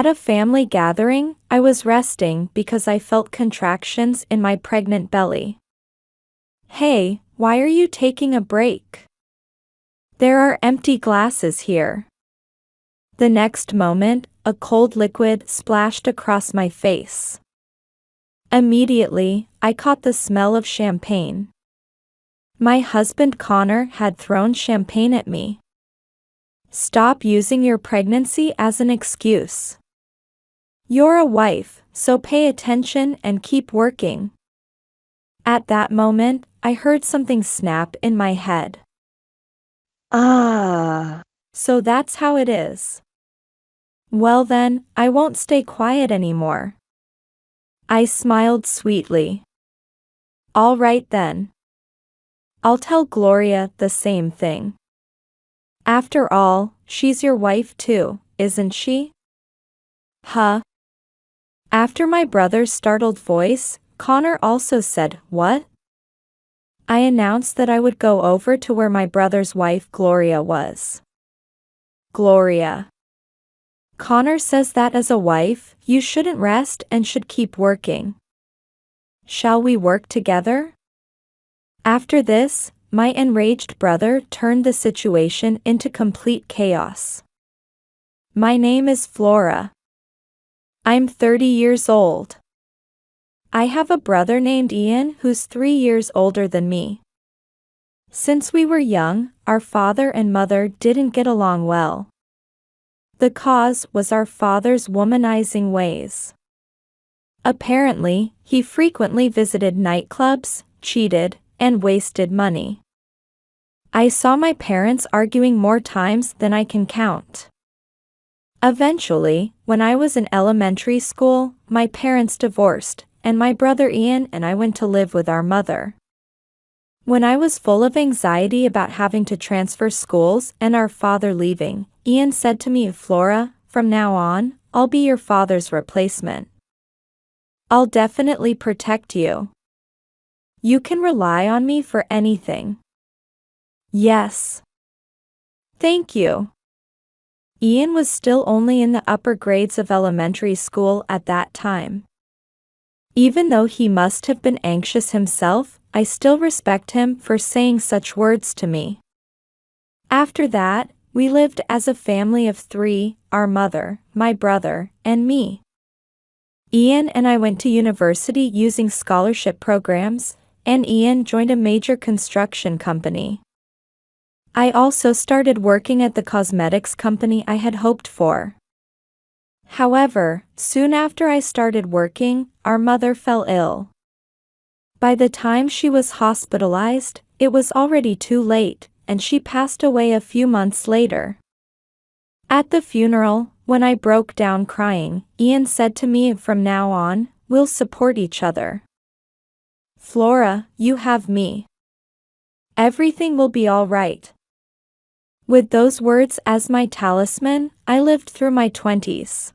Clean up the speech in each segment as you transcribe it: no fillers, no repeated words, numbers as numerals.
At a family gathering, I was resting because I felt contractions in my pregnant belly. Hey, why are you taking a break? There are empty glasses here. The next moment, a cold liquid splashed across my face. Immediately, I caught the smell of champagne. My husband Connor had thrown champagne at me. Stop using your pregnancy as an excuse. You're a wife, so pay attention and keep working. At that moment, I heard something snap in my head. So that's how it is. Well then, I won't stay quiet anymore. I smiled sweetly. All right then. I'll tell Gloria the same thing. After all, she's your wife too, isn't she? Huh? After my brother's startled voice, Connor also said, "What?" I announced that I would go over to where my brother's wife Gloria was. Gloria. Connor says that as a wife, you shouldn't rest and should keep working. Shall we work together? After this, my enraged brother turned the situation into complete chaos. My name is Flora. I'm 30 years old. I have a brother named Ian who's 3 years older than me. Since we were young, our father and mother didn't get along well. The cause was our father's womanizing ways. Apparently, he frequently visited nightclubs, cheated, and wasted money. I saw my parents arguing more times than I can count. Eventually, when I was in elementary school, my parents divorced, and my brother Ian and I went to live with our mother. When I was full of anxiety about having to transfer schools and our father leaving, Ian said to me, "Flora, from now on, I'll be your father's replacement. I'll definitely protect you. You can rely on me for anything." Yes. Thank you. Ian was still only in the upper grades of elementary school at that time. Even though he must have been anxious himself, I still respect him for saying such words to me. After that, we lived as a family of 3, our mother, my brother, and me. Ian and I went to university using scholarship programs, and Ian joined a major construction company. I also started working at the cosmetics company I had hoped for. However, soon after I started working, our mother fell ill. By the time she was hospitalized, it was already too late, and she passed away a few months later. At the funeral, when I broke down crying, Ian said to me, "From now on, we'll support each other. Flora, you have me. Everything will be all right." With those words as my talisman, I lived through my 20s.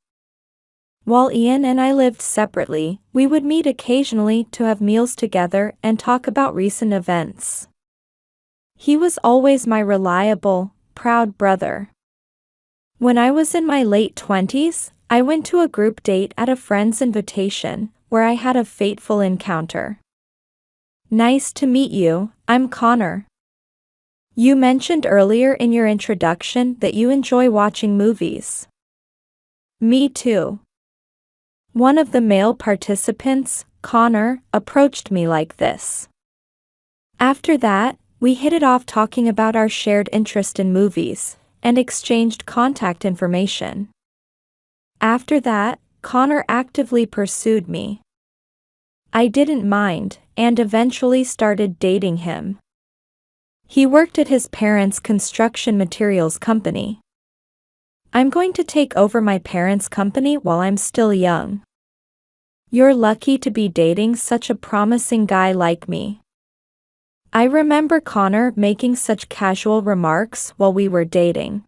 While Ian and I lived separately, we would meet occasionally to have meals together and talk about recent events. He was always my reliable, proud brother. When I was in my late 20s, I went to a group date at a friend's invitation, where I had a fateful encounter. Nice to meet you, I'm Connor. You mentioned earlier in your introduction that you enjoy watching movies. Me too. One of the male participants, Connor, approached me like this. After that, we hit it off talking about our shared interest in movies, and exchanged contact information. After that, Connor actively pursued me. I didn't mind, and eventually started dating him. He worked at his parents' construction materials company. I'm going to take over my parents' company while I'm still young. You're lucky to be dating such a promising guy like me. I remember Connor making such casual remarks while we were dating.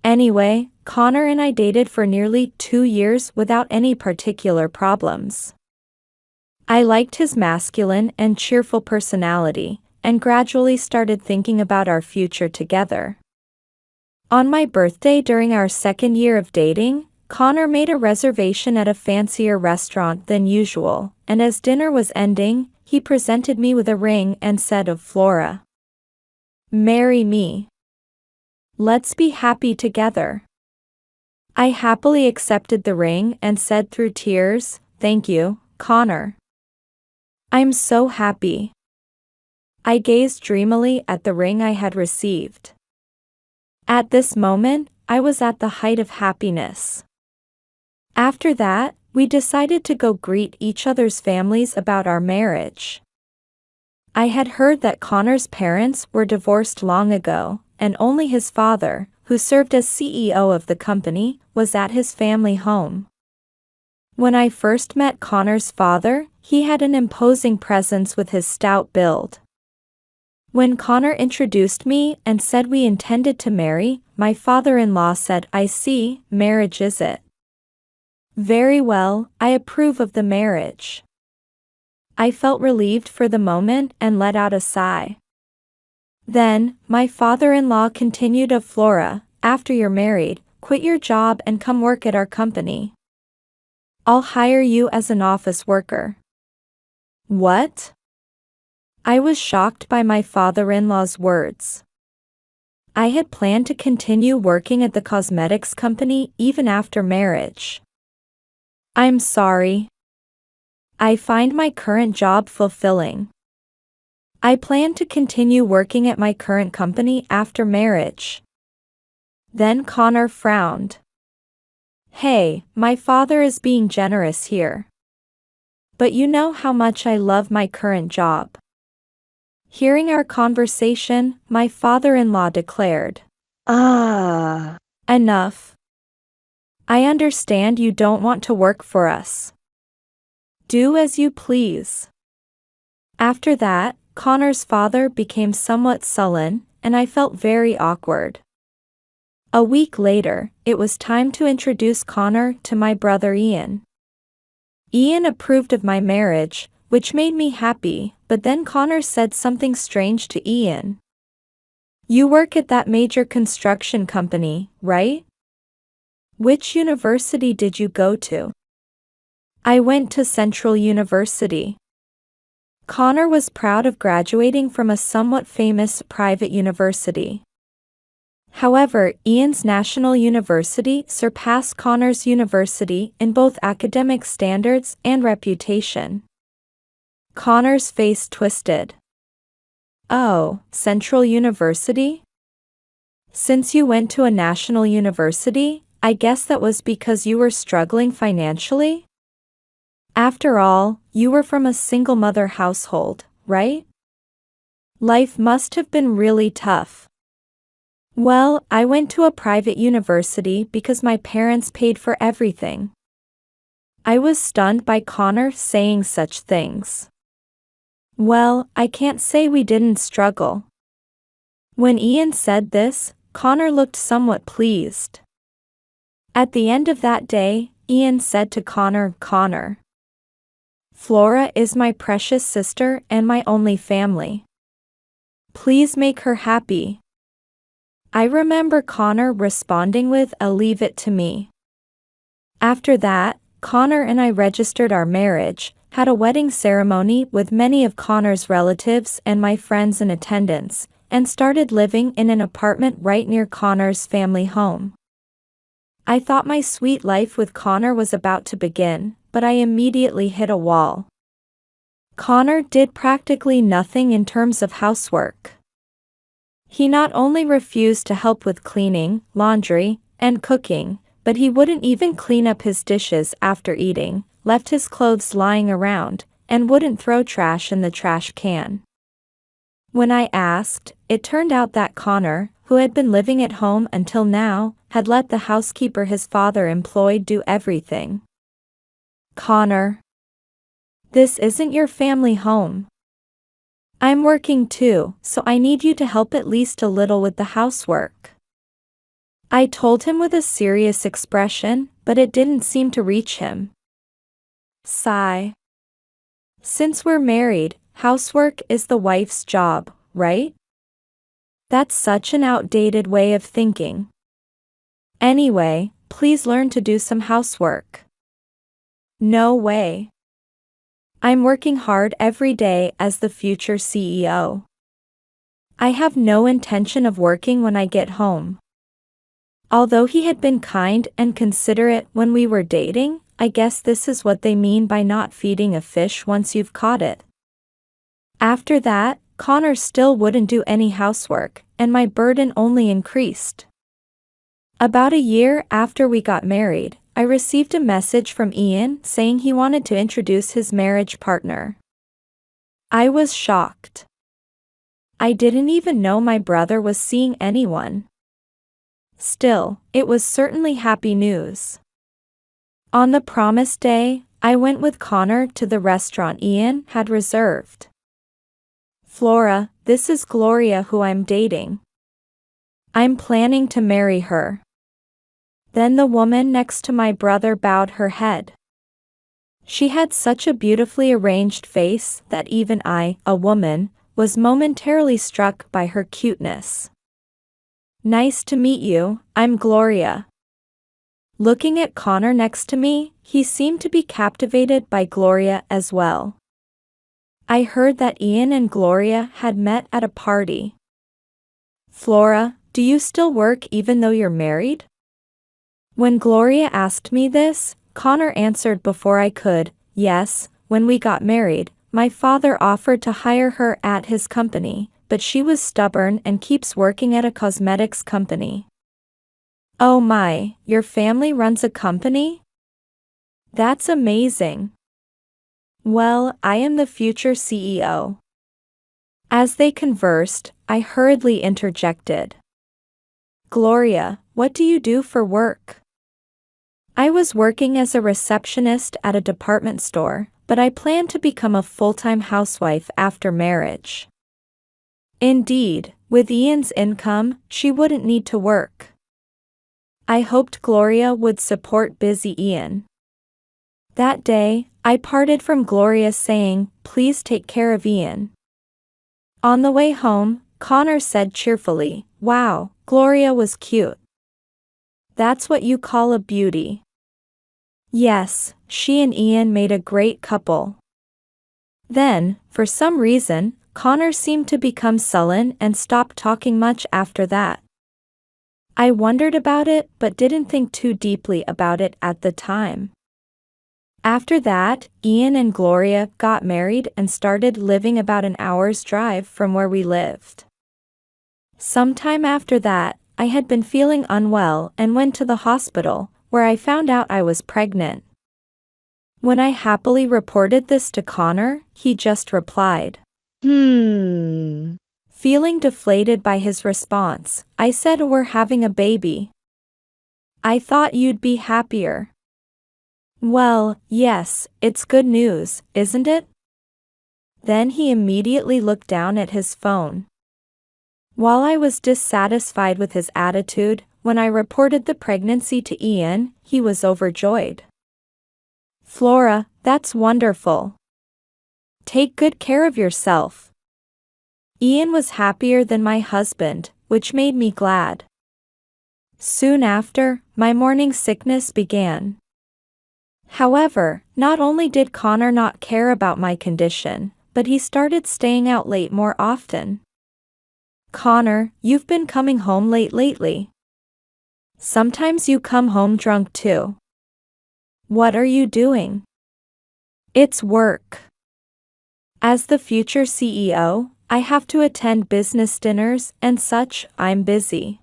Anyway, Connor and I dated for nearly 2 years without any particular problems. I liked his masculine and cheerful personality, and gradually started thinking about our future together. On my birthday during our second year of dating, Connor made a reservation at a fancier restaurant than usual, and as dinner was ending, he presented me with a ring and said of Flora, "Marry me. Let's be happy together." I happily accepted the ring and said through tears, "Thank you, Connor. I'm so happy." I gazed dreamily at the ring I had received. At this moment, I was at the height of happiness. After that, we decided to go greet each other's families about our marriage. I had heard that Connor's parents were divorced long ago, and only his father, who served as CEO of the company, was at his family home. When I first met Connor's father, he had an imposing presence with his stout build. When Connor introduced me and said we intended to marry, my father-in-law said, "I see, marriage is it. Very well, I approve of the marriage." I felt relieved for the moment and let out a sigh. Then, my father-in-law continued of Flora, "After you're married, quit your job and come work at our company. I'll hire you as an office worker." What? I was shocked by my father-in-law's words. I had planned to continue working at the cosmetics company even after marriage. "I'm sorry. I find my current job fulfilling. I plan to continue working at my current company after marriage." Then Connor frowned. "Hey, my father is being generous here. But you know how much I love my current job." Hearing our conversation, my father-in-law declared, Enough. I understand you don't want to work for us. Do as you please." After that, Connor's father became somewhat sullen, and I felt very awkward. A week later, it was time to introduce Connor to my brother Ian. Ian approved of my marriage, which made me happy, but then Connor said something strange to Ian. "You work at that major construction company, right? Which university did you go to?" "I went to Central University." Connor was proud of graduating from a somewhat famous private university. However, Ian's national university surpassed Connor's university in both academic standards and reputation. Connor's face twisted. "Oh, Central University? Since you went to a national university, I guess that was because you were struggling financially? After all, you were from a single mother household, right? Life must have been really tough." "Well, I went to a private university because my parents paid for everything." I was stunned by Connor saying such things. "Well, I can't say we didn't struggle." When Ian said this, Connor looked somewhat pleased. At the end of that day, Ian said to Connor, "Connor, Flora is my precious sister and my only family. Please make her happy." I remember Connor responding with a "leave it to me." After that, Connor and I registered our marriage, had a wedding ceremony with many of Connor's relatives and my friends in attendance, and started living in an apartment right near Connor's family home. I thought my sweet life with Connor was about to begin, but I immediately hit a wall. Connor did practically nothing in terms of housework. He not only refused to help with cleaning, laundry, and cooking, but he wouldn't even clean up his dishes after eating, left his clothes lying around, and wouldn't throw trash in the trash can. When I asked, it turned out that Connor, who had been living at home until now, had let the housekeeper his father employed do everything. "Connor, this isn't your family home. I'm working too, so I need you to help at least a little with the housework." I told him with a serious expression, but it didn't seem to reach him. Sigh. Since we're married, housework is the wife's job, right? That's such an outdated way of thinking. Anyway, please learn to do some housework. No way. I'm working hard every day as the future CEO. I have no intention of working when I get home. Although he had been kind and considerate when we were dating, I guess this is what they mean by not feeding a fish once you've caught it. After that, Connor still wouldn't do any housework, and my burden only increased. About a year after we got married, I received a message from Ian saying he wanted to introduce his marriage partner. I was shocked. I didn't even know my brother was seeing anyone. Still, it was certainly happy news. On the promised day, I went with Connor to the restaurant Ian had reserved. Flora, this is Gloria who I'm dating. I'm planning to marry her. Then the woman next to my brother bowed her head. She had such a beautifully arranged face that even I, a woman, was momentarily struck by her cuteness. Nice to meet you, I'm Gloria. Looking at Connor next to me, he seemed to be captivated by Gloria as well. I heard that Ian and Gloria had met at a party. Flora, do you still work even though you're married? When Gloria asked me this, Connor answered before I could, yes, when we got married, my father offered to hire her at his company, but she was stubborn and keeps working at a cosmetics company. Oh my, your family runs a company? That's amazing. Well, I am the future CEO. As they conversed, I hurriedly interjected. Gloria, what do you do for work? I was working as a receptionist at a department store, but I plan to become a full-time housewife after marriage. Indeed, with Ian's income, she wouldn't need to work. I hoped Gloria would support busy Ian. That day, I parted from Gloria saying, please take care of Ian. On the way home, Connor said cheerfully, wow, Gloria was cute. That's what you call a beauty. Yes, she and Ian made a great couple. Then, for some reason, Connor seemed to become sullen and stopped talking much after that. I wondered about it but didn't think too deeply about it at the time. After that, Ian and Gloria got married and started living about an hour's drive from where we lived. Sometime after that, I had been feeling unwell and went to the hospital, where I found out I was pregnant. When I happily reported this to Connor, he just replied, Feeling deflated by his response, I said we're having a baby. I thought you'd be happier. Well, yes, it's good news, isn't it? Then he immediately looked down at his phone. While I was dissatisfied with his attitude, when I reported the pregnancy to Ian, he was overjoyed. Flora, that's wonderful. Take good care of yourself. Ian was happier than my husband, which made me glad. Soon after, my morning sickness began. However, not only did Connor not care about my condition, but he started staying out late more often. Connor, you've been coming home late lately. Sometimes you come home drunk too. What are you doing? It's work. As the future CEO, I have to attend business dinners and such, I'm busy.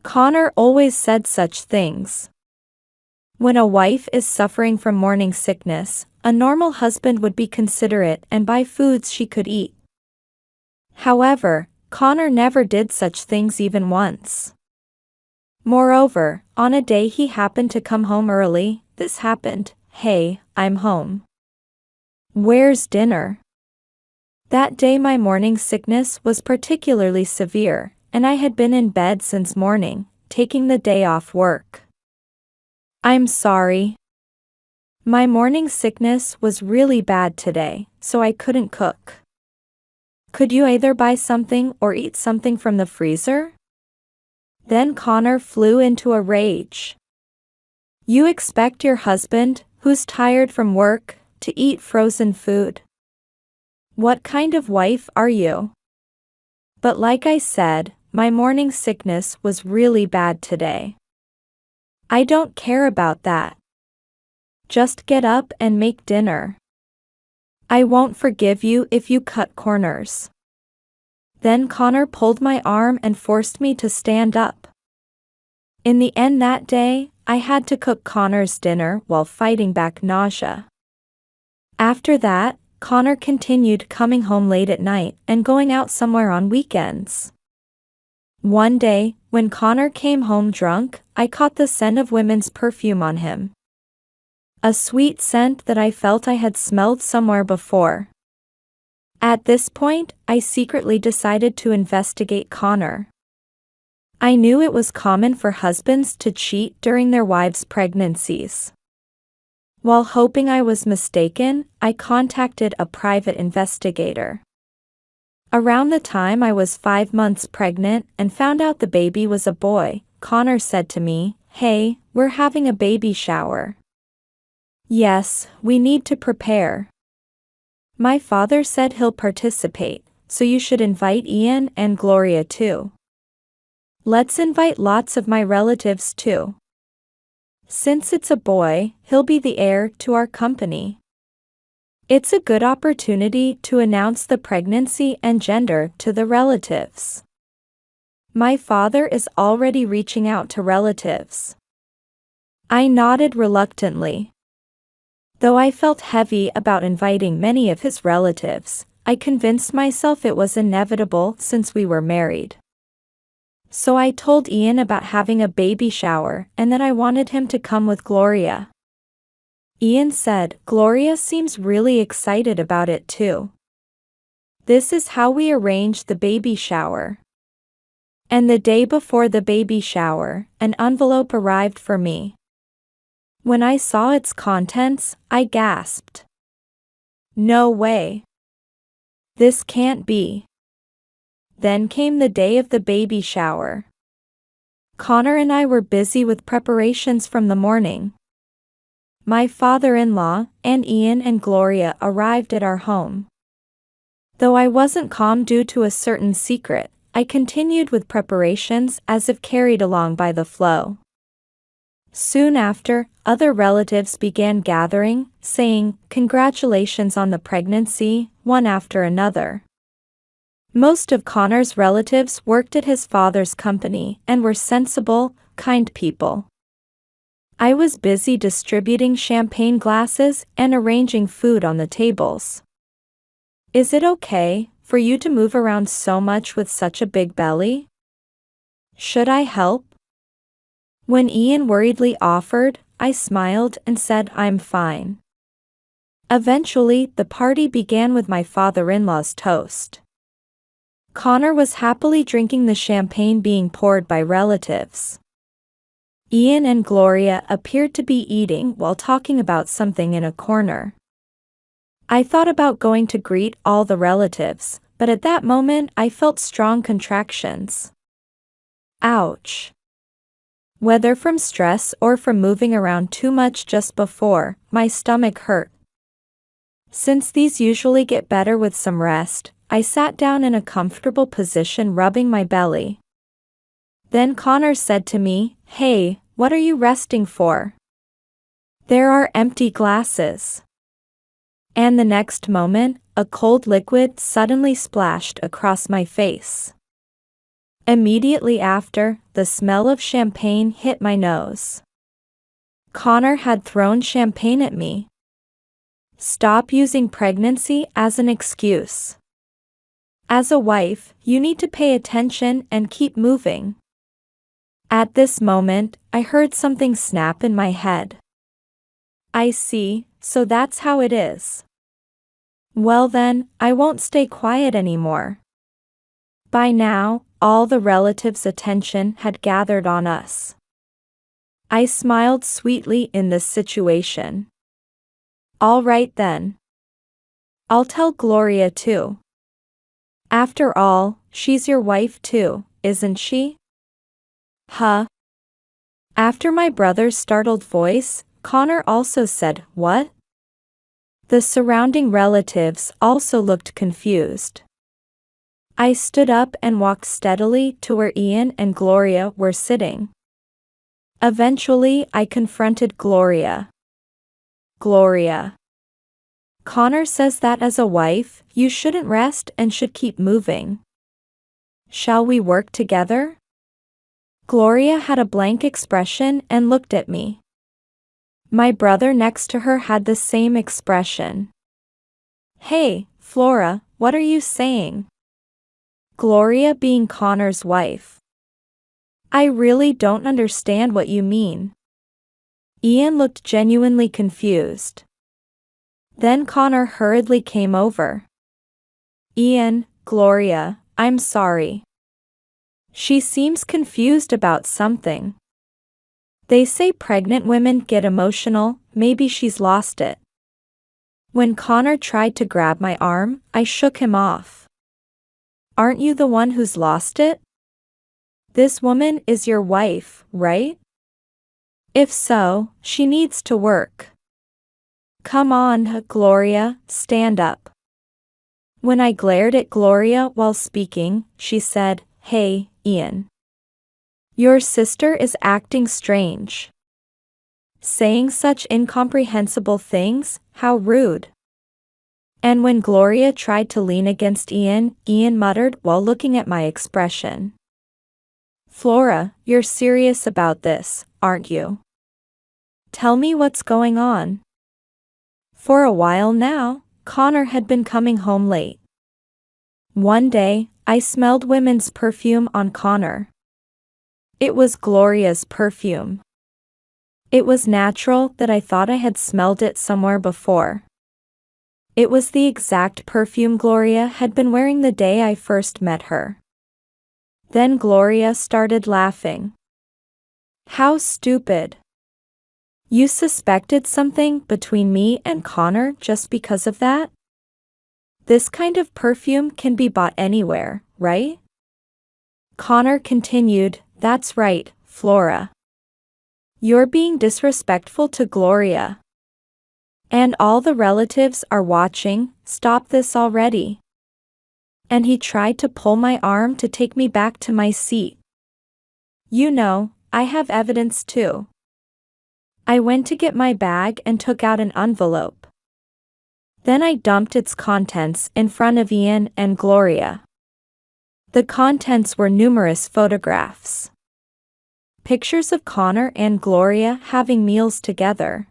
Connor always said such things. When a wife is suffering from morning sickness, a normal husband would be considerate and buy foods she could eat. However, Connor never did such things even once. Moreover, on a day he happened to come home early, this happened, hey, I'm home. Where's dinner? That day my morning sickness was particularly severe, and I had been in bed since morning, taking the day off work. I'm sorry. My morning sickness was really bad today, so I couldn't cook. Could you either buy something or eat something from the freezer? Then Connor flew into a rage. You expect your husband, who's tired from work, to eat frozen food. What kind of wife are you? But like I said, my morning sickness was really bad today. I don't care about that. Just get up and make dinner. I won't forgive you if you cut corners. Then Connor pulled my arm and forced me to stand up. In the end that day, I had to cook Connor's dinner while fighting back nausea. After that, Connor continued coming home late at night and going out somewhere on weekends. One day, when Connor came home drunk, I caught the scent of women's perfume on him. A sweet scent that I felt I had smelled somewhere before. At this point, I secretly decided to investigate Connor. I knew it was common for husbands to cheat during their wives' pregnancies. While hoping I was mistaken, I contacted a private investigator. Around the time I was 5 months pregnant and found out the baby was a boy, Connor said to me, "Hey, we're having a baby shower. Yes, we need to prepare. My father said he'll participate, so you should invite Ian and Gloria too. Let's invite lots of my relatives too. Since it's a boy, he'll be the heir to our company. It's a good opportunity to announce the pregnancy and gender to the relatives." My father is already reaching out to relatives. I nodded reluctantly. Though I felt heavy about inviting many of his relatives, I convinced myself it was inevitable since we were married. So I told Ian about having a baby shower and that I wanted him to come with Gloria. Ian said, "Gloria seems really excited about it too." This is how we arranged the baby shower. And the day before the baby shower, an envelope arrived for me. When I saw its contents, I gasped. No way. This can't be. Then came the day of the baby shower. Connor and I were busy with preparations from the morning. My father-in-law and Ian and Gloria arrived at our home. Though I wasn't calm due to a certain secret, I continued with preparations as if carried along by the flow. Soon after, other relatives began gathering, saying, "Congratulations on the pregnancy," one after another. Most of Connor's relatives worked at his father's company and were sensible, kind people. I was busy distributing champagne glasses and arranging food on the tables. "Is it okay for you to move around so much with such a big belly? Should I help?" When Ian worriedly offered, I smiled and said I'm fine. Eventually, the party began with my father-in-law's toast. Connor was happily drinking the champagne being poured by relatives. Ian and Gloria appeared to be eating while talking about something in a corner. I thought about going to greet all the relatives, but at that moment I felt strong contractions. Ouch. Whether from stress or from moving around too much just before, my stomach hurt. Since these usually get better with some rest, I sat down in a comfortable position rubbing my belly. Then Connor said to me, "Hey, what are you resting for? There are empty glasses." And the next moment, a cold liquid suddenly splashed across my face. Immediately after, the smell of champagne hit my nose. Connor had thrown champagne at me. Stop using pregnancy as an excuse. As a wife, you need to pay attention and keep moving. At this moment, I heard something snap in my head. I see, so that's how it is. Well then, I won't stay quiet anymore. By now, all the relatives' attention had gathered on us. I smiled sweetly in this situation. All right then. I'll tell Gloria too. After all, she's your wife too, isn't she? Huh? After my brother's startled voice, Connor also said, "What?" The surrounding relatives also looked confused. I stood up and walked steadily to where Ian and Gloria were sitting. Eventually, I confronted Gloria. "Gloria, Connor says that as a wife, you shouldn't rest and should keep moving. Shall we work together?" Gloria had a blank expression and looked at me. My brother next to her had the same expression. "Hey, Flora, what are you saying?" Gloria being Connor's wife. "I really don't understand what you mean." Ian looked genuinely confused. Then Connor hurriedly came over. "Ian, Gloria, I'm sorry. She seems confused about something. They say pregnant women get emotional, maybe she's lost it." When Connor tried to grab my arm, I shook him off. "Aren't you the one who's lost it? This woman is your wife, right? If so, she needs to work. Come on, Gloria, stand up." When I glared at Gloria while speaking, she said, "Hey, Ian. Your sister is acting strange. Saying such incomprehensible things, how rude." And when Gloria tried to lean against Ian, Ian muttered while looking at my expression. "Flora, you're serious about this, aren't you? Tell me what's going on." For a while now, Connor had been coming home late. One day, I smelled women's perfume on Connor. It was Gloria's perfume. It was natural that I thought I had smelled it somewhere before. It was the exact perfume Gloria had been wearing the day I first met her. Then Gloria started laughing. "How stupid. You suspected something between me and Connor just because of that? This kind of perfume can be bought anywhere, right?" Connor continued, "That's right, Flora. You're being disrespectful to Gloria. And all the relatives are watching, stop this already." And he tried to pull my arm to take me back to my seat. "You know, I have evidence too." I went to get my bag and took out an envelope. Then I dumped its contents in front of Ian and Gloria. The contents were numerous photographs. Pictures of Connor and Gloria having meals together.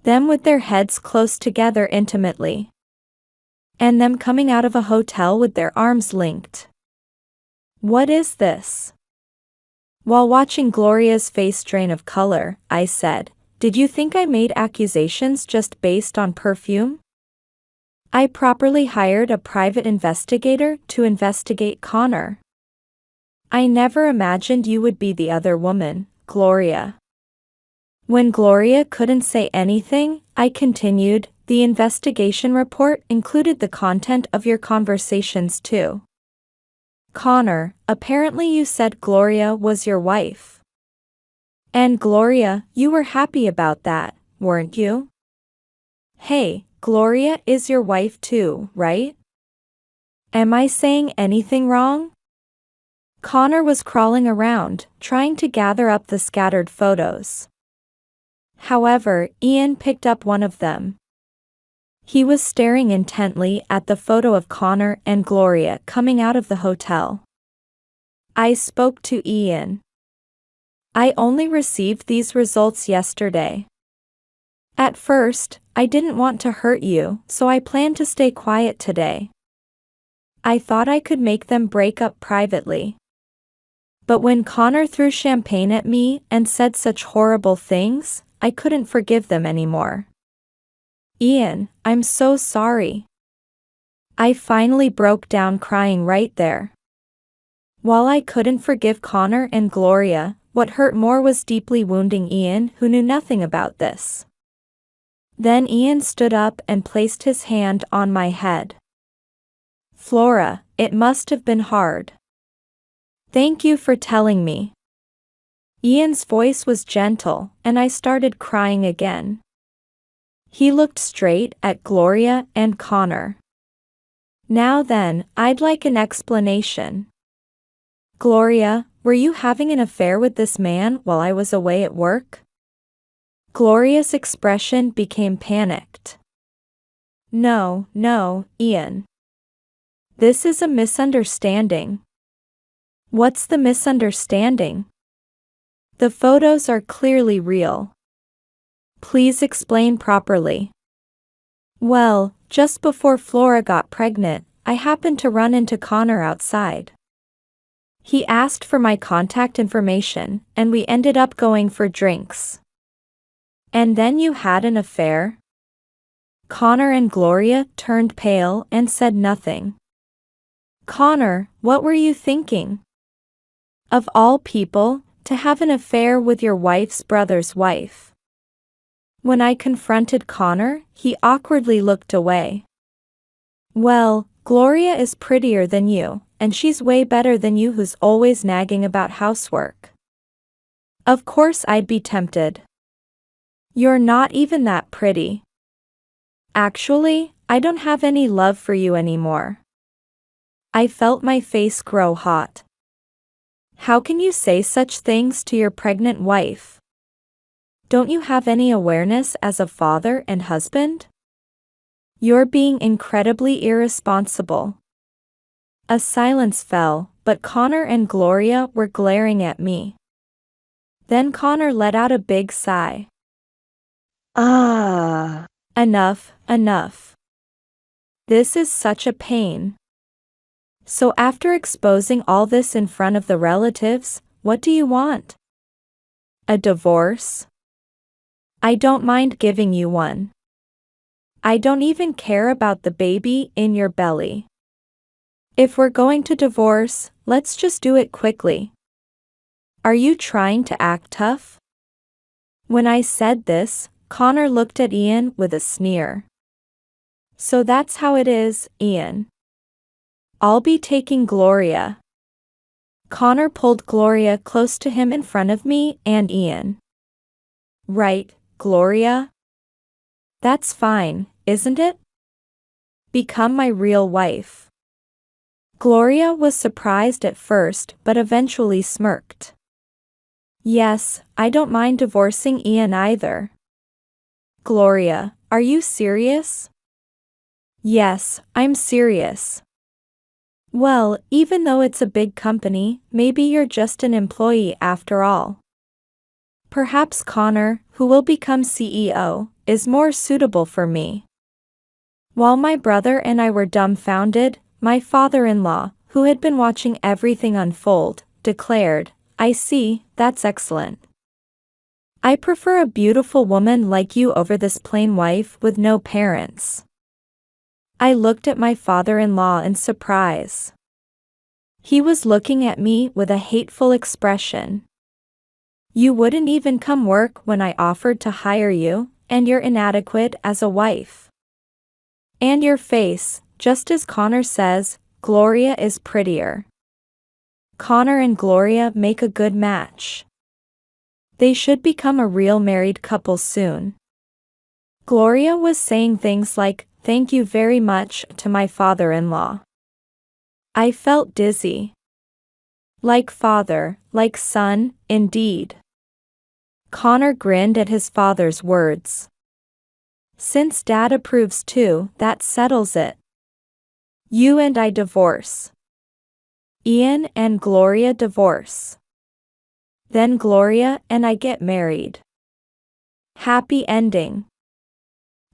Them with their heads close together intimately. And them coming out of a hotel with their arms linked. What is this? While watching Gloria's face drain of color, I said, "Did you think I made accusations just based on perfume? I properly hired a private investigator to investigate Connor. I never imagined you would be the other woman, Gloria." When Gloria couldn't say anything, I continued, "The investigation report included the content of your conversations too. Connor, apparently you said Gloria was your wife. And Gloria, you were happy about that, weren't you? Hey, Gloria is your wife too, right? Am I saying anything wrong?" Connor was crawling around, trying to gather up the scattered photos. However, Ian picked up one of them. He was staring intently at the photo of Connor and Gloria coming out of the hotel. I spoke to Ian. "I only received these results yesterday. At first, I didn't want to hurt you, so I planned to stay quiet today. I thought I could make them break up privately. But when Connor threw champagne at me and said such horrible things, I couldn't forgive them anymore. Ian, I'm so sorry." I finally broke down crying right there. While I couldn't forgive Connor and Gloria, what hurt more was deeply wounding Ian, who knew nothing about this. Then Ian stood up and placed his hand on my head. "Flora, it must have been hard. Thank you for telling me. Ian's voice was gentle, and I started crying again. He looked straight at Gloria and Connor. Now then, I'd like an explanation. Gloria, were you having an affair with this man while I was away at work? Gloria's expression became panicked. No, Ian. This is a misunderstanding. What's the misunderstanding? The photos are clearly real. Please explain properly. Well, just before Flora got pregnant, I happened to run into Connor outside. He asked for my contact information, and we ended up going for drinks. And then you had an affair? Connor and Gloria turned pale and said nothing. Connor, what were you thinking? Of all people, to have an affair with your wife's brother's wife. When I confronted Connor, he awkwardly looked away. Well, Gloria is prettier than you, and she's way better than you who's always nagging about housework. Of course I'd be tempted. You're not even that pretty. Actually, I don't have any love for you anymore. I felt my face grow hot. How can you say such things to your pregnant wife? Don't you have any awareness as a father and husband? You're being incredibly irresponsible. A silence fell, but Connor and Gloria were glaring at me. Then Connor let out a big sigh. Enough. This is such a pain. So after exposing all this in front of the relatives, what do you want? A divorce? I don't mind giving you one. I don't even care about the baby in your belly. If we're going to divorce, let's just do it quickly. Are you trying to act tough? When I said this, Connor looked at Ian with a sneer. So that's how it is, Ian. I'll be taking Gloria. Connor pulled Gloria close to him in front of me and Ian. Right, Gloria? That's fine, isn't it? Become my real wife. Gloria was surprised at first but eventually smirked. Yes, I don't mind divorcing Ian either. Gloria, are you serious? Yes, I'm serious. Well, even though it's a big company, maybe you're just an employee after all. Perhaps Connor, who will become CEO, is more suitable for me. While my brother and I were dumbfounded, my father-in-law, who had been watching everything unfold, declared, I see, that's excellent. I prefer a beautiful woman like you over this plain wife with no parents. I looked at my father-in-law in surprise. He was looking at me with a hateful expression. You wouldn't even come work when I offered to hire you, and you're inadequate as a wife. And your face, just as Connor says, Gloria is prettier. Connor and Gloria make a good match. They should become a real married couple soon. Gloria was saying things like, thank you very much to my father-in-law. I felt dizzy. Like father, like son, indeed. Connor grinned at his father's words. Since Dad approves too, that settles it. You and I divorce. Ian and Gloria divorce. Then Gloria and I get married. Happy ending.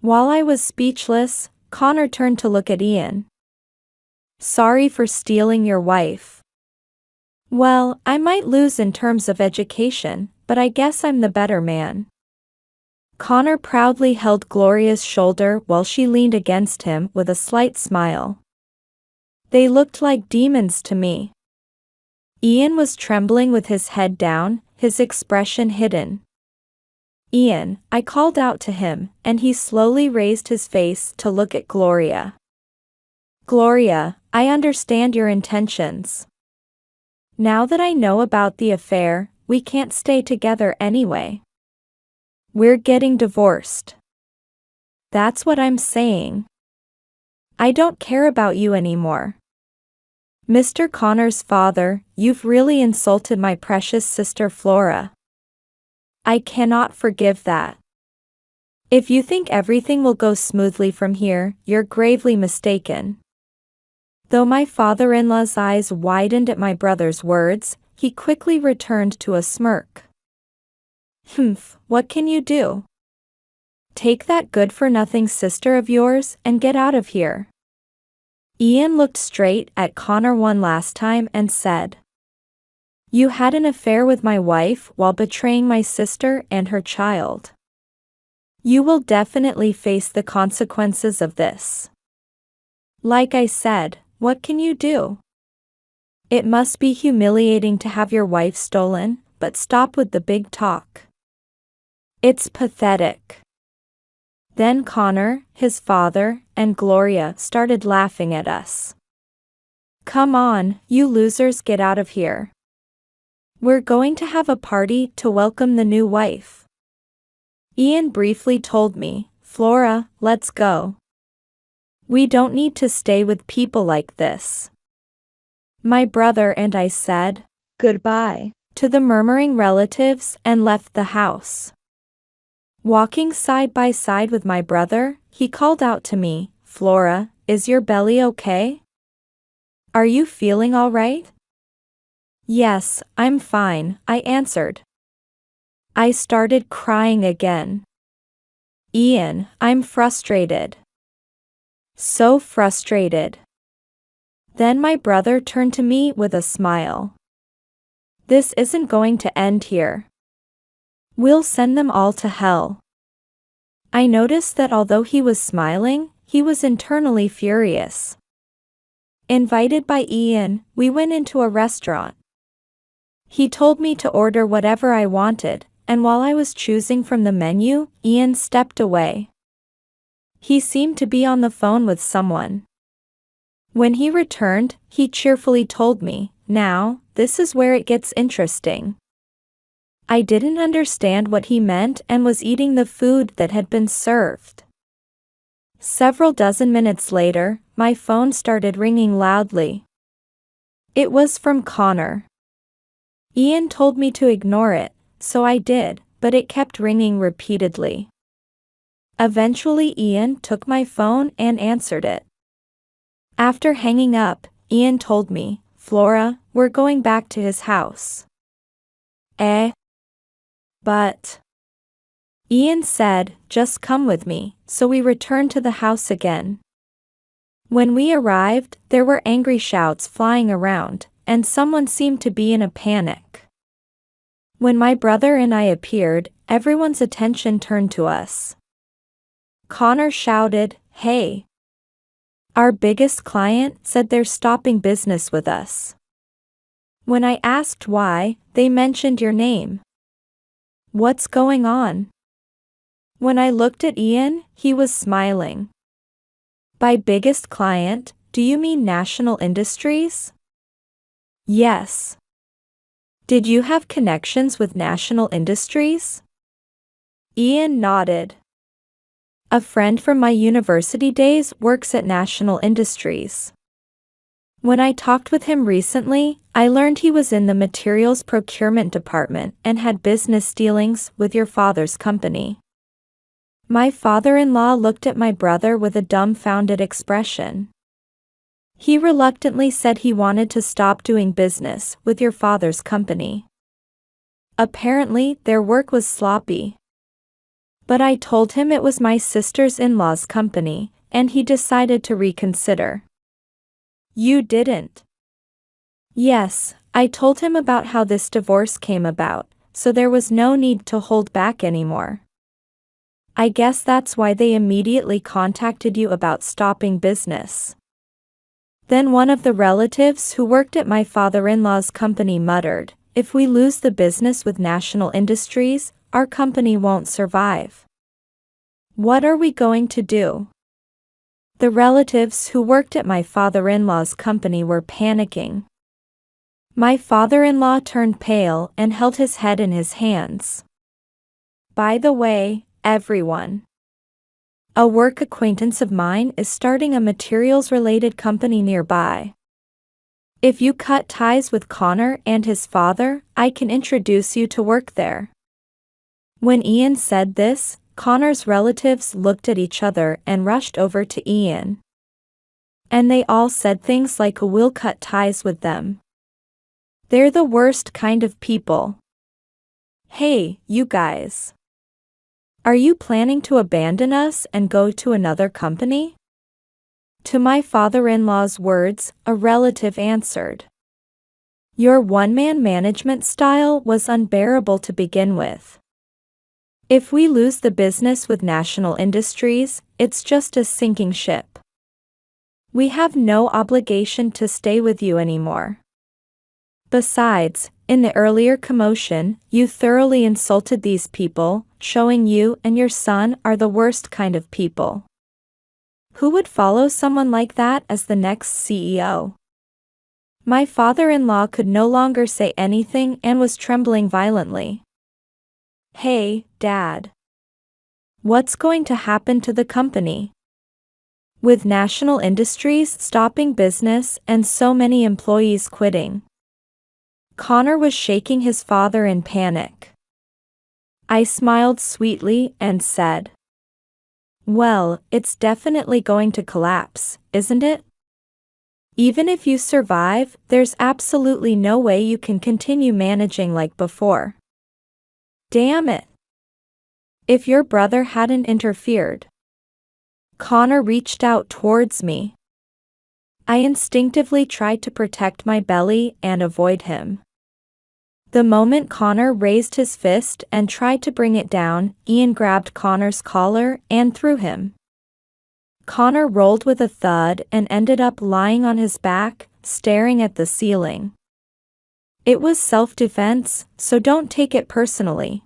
While I was speechless, Connor turned to look at Ian. Sorry for stealing your wife. Well, I might lose in terms of education, but I guess I'm the better man. Connor proudly held Gloria's shoulder while she leaned against him with a slight smile. They looked like demons to me. Ian was trembling with his head down, his expression hidden. Ian, I called out to him, and he slowly raised his face to look at Gloria. Gloria, I understand your intentions. Now that I know about the affair, we can't stay together anyway. We're getting divorced. That's what I'm saying. I don't care about you anymore. Mr. Connor's father, you've really insulted my precious sister Flora. I cannot forgive that. If you think everything will go smoothly from here, you're gravely mistaken. Though my father-in-law's eyes widened at my brother's words, he quickly returned to a smirk. Humph, what can you do? Take that good-for-nothing sister of yours and get out of here. Ian looked straight at Connor one last time and said, You had an affair with my wife while betraying my sister and her child. You will definitely face the consequences of this. Like I said, what can you do? It must be humiliating to have your wife stolen, but stop with the big talk. It's pathetic. Then Connor, his father, and Gloria started laughing at us. Come on, you losers, get out of here. We're going to have a party to welcome the new wife. Ian briefly told me, Flora, let's go. We don't need to stay with people like this. My brother and I said goodbye to the murmuring relatives and left the house. Walking side by side with my brother, he called out to me, Flora, is your belly okay? Are you feeling all right? Yes, I'm fine, I answered. I started crying again. Ian, I'm frustrated. So frustrated. Then my brother turned to me with a smile. This isn't going to end here. We'll send them all to hell. I noticed that although he was smiling, he was internally furious. Invited by Ian, we went into a restaurant. He told me to order whatever I wanted, and while I was choosing from the menu, Ian stepped away. He seemed to be on the phone with someone. When he returned, he cheerfully told me, Now, this is where it gets interesting. I didn't understand what he meant and was eating the food that had been served. Several dozen minutes later, my phone started ringing loudly. It was from Connor. Ian told me to ignore it, so I did, but it kept ringing repeatedly. Eventually Ian took my phone and answered it. After hanging up, Ian told me, Flora, we're going back to his house. But Ian said, just come with me, so we returned to the house again. When we arrived, there were angry shouts flying around, and someone seemed to be in a panic. When my brother and I appeared, everyone's attention turned to us. Connor shouted, Hey! Our biggest client said they're stopping business with us. When I asked why, they mentioned your name. What's going on? When I looked at Ian, he was smiling. By biggest client, do you mean National Industries? Yes. Did you have connections with National Industries? Ian nodded. A friend from my university days works at National Industries. When I talked with him recently, I learned he was in the materials procurement department and had business dealings with your father's company. My father-in-law looked at my brother with a dumbfounded expression. He reluctantly said he wanted to stop doing business with your father's company. Apparently, their work was sloppy. But I told him it was my sister's-in-law's company, and he decided to reconsider. You didn't. Yes, I told him about how this divorce came about, so there was no need to hold back anymore. I guess that's why they immediately contacted you about stopping business. Then one of the relatives who worked at my father-in-law's company muttered, If we lose the business with National Industries, our company won't survive. What are we going to do? The relatives who worked at my father-in-law's company were panicking. My father-in-law turned pale and held his head in his hands. By the way, everyone. A work acquaintance of mine is starting a materials-related company nearby. If you cut ties with Connor and his father, I can introduce you to work there. When Ian said this, Connor's relatives looked at each other and rushed over to Ian. And they all said things like we'll cut ties with them. They're the worst kind of people. Hey, you guys. Are you planning to abandon us and go to another company? To my father-in-law's words, a relative answered. Your one-man management style was unbearable to begin with. If we lose the business with National Industries, it's just a sinking ship. We have no obligation to stay with you anymore. Besides, in the earlier commotion, you thoroughly insulted these people, showing you and your son are the worst kind of people. Who would follow someone like that as the next CEO? My father-in-law could no longer say anything and was trembling violently. Hey, Dad. What's going to happen to the company? With National Industries stopping business and so many employees quitting. Connor was shaking his father in panic. I smiled sweetly and said, well, it's definitely going to collapse, isn't it? Even if you survive, there's absolutely no way you can continue managing like before. Damn it. If your brother hadn't interfered. Connor reached out towards me. I instinctively tried to protect my belly and avoid him. The moment Connor raised his fist and tried to bring it down, Ian grabbed Connor's collar and threw him. Connor rolled with a thud and ended up lying on his back, staring at the ceiling. It was self-defense, so don't take it personally,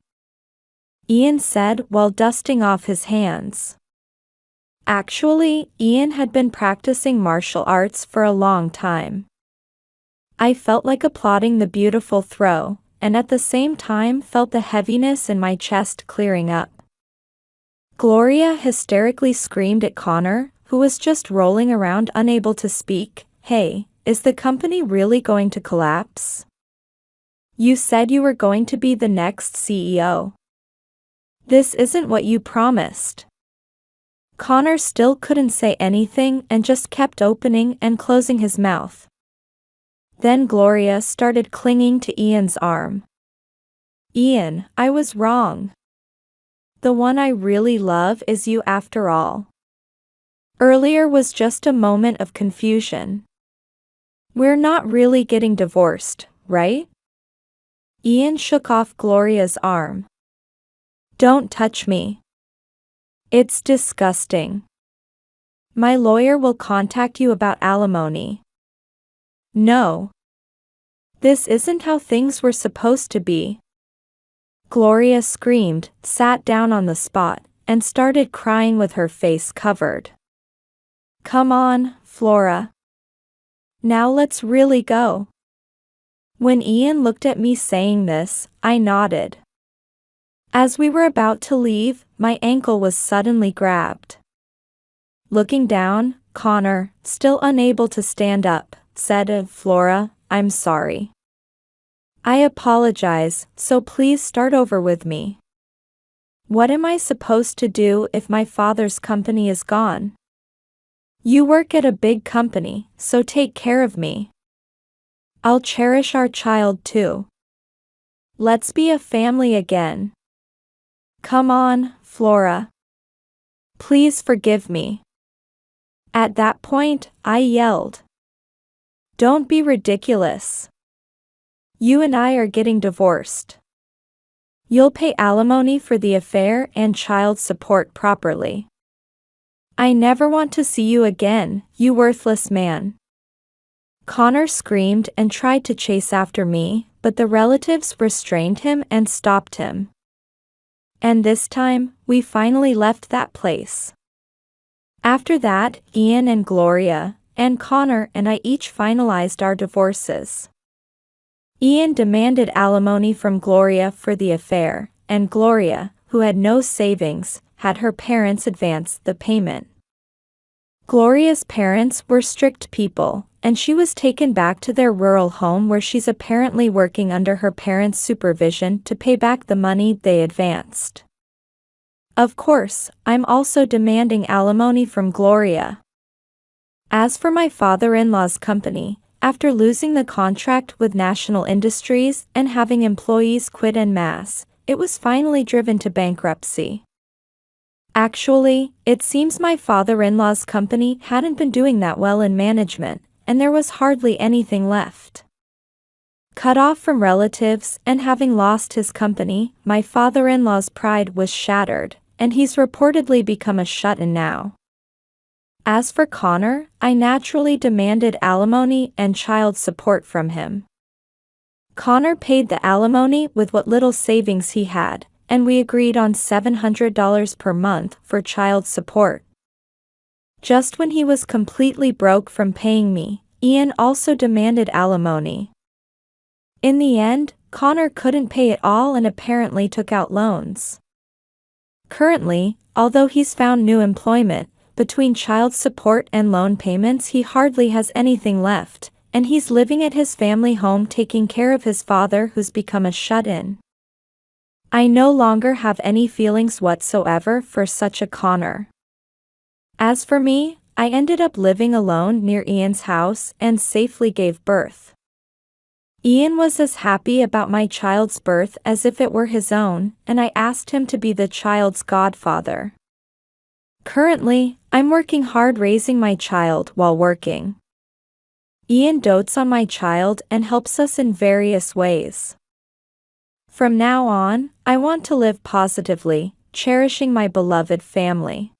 Ian said while dusting off his hands. Actually, Ian had been practicing martial arts for a long time. I felt like applauding the beautiful throw, and at the same time felt the heaviness in my chest clearing up. Gloria hysterically screamed at Connor, who was just rolling around unable to speak, hey, is the company really going to collapse? You said you were going to be the next CEO. This isn't what you promised. Connor still couldn't say anything and just kept opening and closing his mouth. Then Gloria started clinging to Ian's arm. Ian, I was wrong. The one I really love is you after all. Earlier was just a moment of confusion. We're not really getting divorced, right? Ian shook off Gloria's arm. Don't touch me. It's disgusting. My lawyer will contact you about alimony. No. This isn't how things were supposed to be. Gloria screamed, sat down on the spot, and started crying with her face covered. Come on, Flora. Now let's really go. When Ian looked at me saying this, I nodded. As we were about to leave, my ankle was suddenly grabbed. Looking down, Connor, still unable to stand up, said, Flora, I'm sorry. I apologize, so please start over with me. What am I supposed to do if my father's company is gone? You work at a big company, so take care of me. I'll cherish our child too. Let's be a family again. Come on, Flora. Please forgive me. At that point, I yelled. Don't be ridiculous. You and I are getting divorced. You'll pay alimony for the affair and child support properly. I never want to see you again, you worthless man. Connor screamed and tried to chase after me, but the relatives restrained him and stopped him. And this time, we finally left that place. After that, Ian and Gloria, and Connor and I each finalized our divorces. Ian demanded alimony from Gloria for the affair, and Gloria, who had no savings, had her parents advance the payment. Gloria's parents were strict people, and she was taken back to their rural home where she's apparently working under her parents' supervision to pay back the money they advanced. Of course, I'm also demanding alimony from Gloria. As for my father-in-law's company, after losing the contract with National Industries and having employees quit en masse, it was finally driven to bankruptcy. Actually, it seems my father-in-law's company hadn't been doing that well in management, and there was hardly anything left. Cut off from relatives and having lost his company, my father-in-law's pride was shattered, and he's reportedly become a shut-in now. As for Connor, I naturally demanded alimony and child support from him. Connor paid the alimony with what little savings he had, and we agreed on $700 per month for child support. Just when he was completely broke from paying me, Ian also demanded alimony. In the end, Connor couldn't pay it all and apparently took out loans. Currently, although he's found new employment, between child support and loan payments he hardly has anything left, and he's living at his family home taking care of his father who's become a shut-in. I no longer have any feelings whatsoever for such a Connor. As for me, I ended up living alone near Ian's house and safely gave birth. Ian was as happy about my child's birth as if it were his own, and I asked him to be the child's godfather. Currently, I'm working hard raising my child while working. Ian dotes on my child and helps us in various ways. From now on, I want to live positively, cherishing my beloved family.